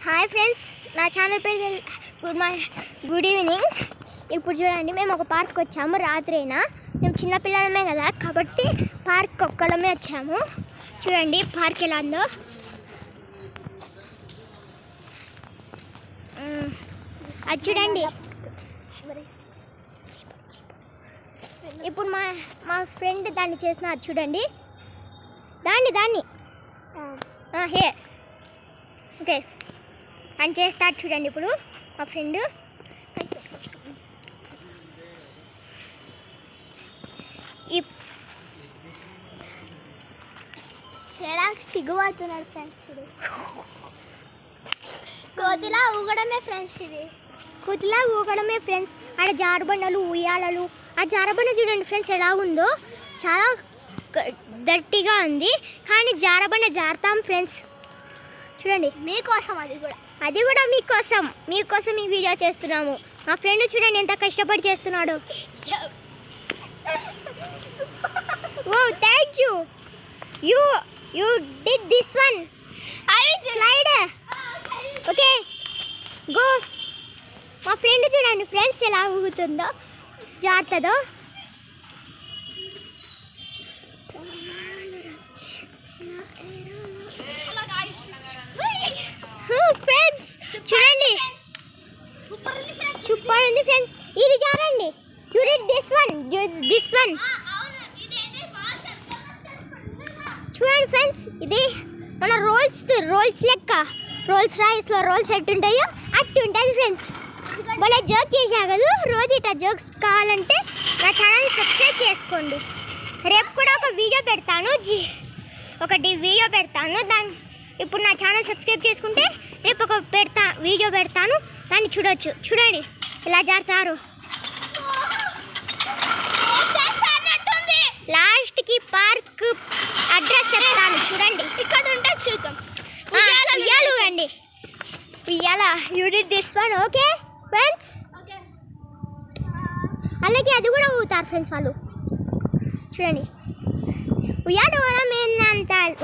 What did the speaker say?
Hi friends, నా channel పేరు good evening. ఇప్పుడు చూడండి, మేము ఒక పార్క్ వచ్చాము. రాత్రైనా మేము చిన్నపిల్లలమే కదా కాబట్టి పార్క్ ఒక్కడమే వచ్చాము. చూడండి పార్క్ ఎలా ఉందో. అది చూడండి. ఇప్పుడు మా ఫ్రెండ్ దాన్ని చేసిన అది చూడండి. దాన్ని హే ఓకే అని చేస్తాడు చూడండి. ఇప్పుడు మా ఫ్రెండ్ చేయడానికి సిగ్గుపడుతున్నాడు ఫ్రెండ్స్. కోతిలా ఊగడమే ఫ్రెండ్స్, ఇది కోతిలా ఊగడమే ఫ్రెండ్స్. ఆడ జారుబండలు, ఉయ్యాలలు. ఆ జారబండ చూడండి ఫ్రెండ్స్ ఎలా ఉందో. చాలా గట్టిగా ఉంది కానీ జారబండ జారుతాం ఫ్రెండ్స్. చూడండి మీకోసం, అది కూడా మీకోసం ఈ వీడియో చేస్తున్నాము. మా ఫ్రెండ్ చూడండి ఎంత కష్టపడి చేస్తున్నాడు. Oh thank you, you did this one. I will slide. Okay go. మా ఫ్రెండ్ చూడండి ఫ్రెండ్స్ ఎలా ఊగుతుందో, జారుతుందో. ఫ్రెండ్స్ చూడండి సూపర్ ఉంది ఫ్రెండ్స్. ఇది జారండి. You did this one. చూడండి ఫ్రెండ్స్, ఇది మన రోల్స్ లెక్క. రోల్స్ రాయిస్లో రోల్స్ ఎట్టుంటాయో అట్టు ఉంటుంది ఫ్రెండ్స్. మళ్ళీ జోక్ చేసా కదా. రోజు ఇట్లా జోక్స్ కావాలంటే నా ఛానల్ సబ్స్క్రైబ్ చేసుకోండి. రేపు కూడా ఒక వీడియో పెడతాను, ఇప్పుడు నా ఛానల్ సబ్స్క్రైబ్ చేసుకుంటే రేపు ఒక వీడియో పెడతాను, దాన్ని చూడొచ్చు. చూడండి ఇలా జారుతారు. లాస్ట్కి పార్క్ అడ్రస్ చెప్తాను చూడండి. ఇక్కడ ఉంటే చూద్దాం. ఉయ్యాలు అండి, ఉయ్యాల. You did this one. Okay friends, అలాగే అది కూడా ఊగుతారు ఫ్రెండ్స్ వాళ్ళు. చూడండి ఉయ్యాలు కూడా ఏంటంత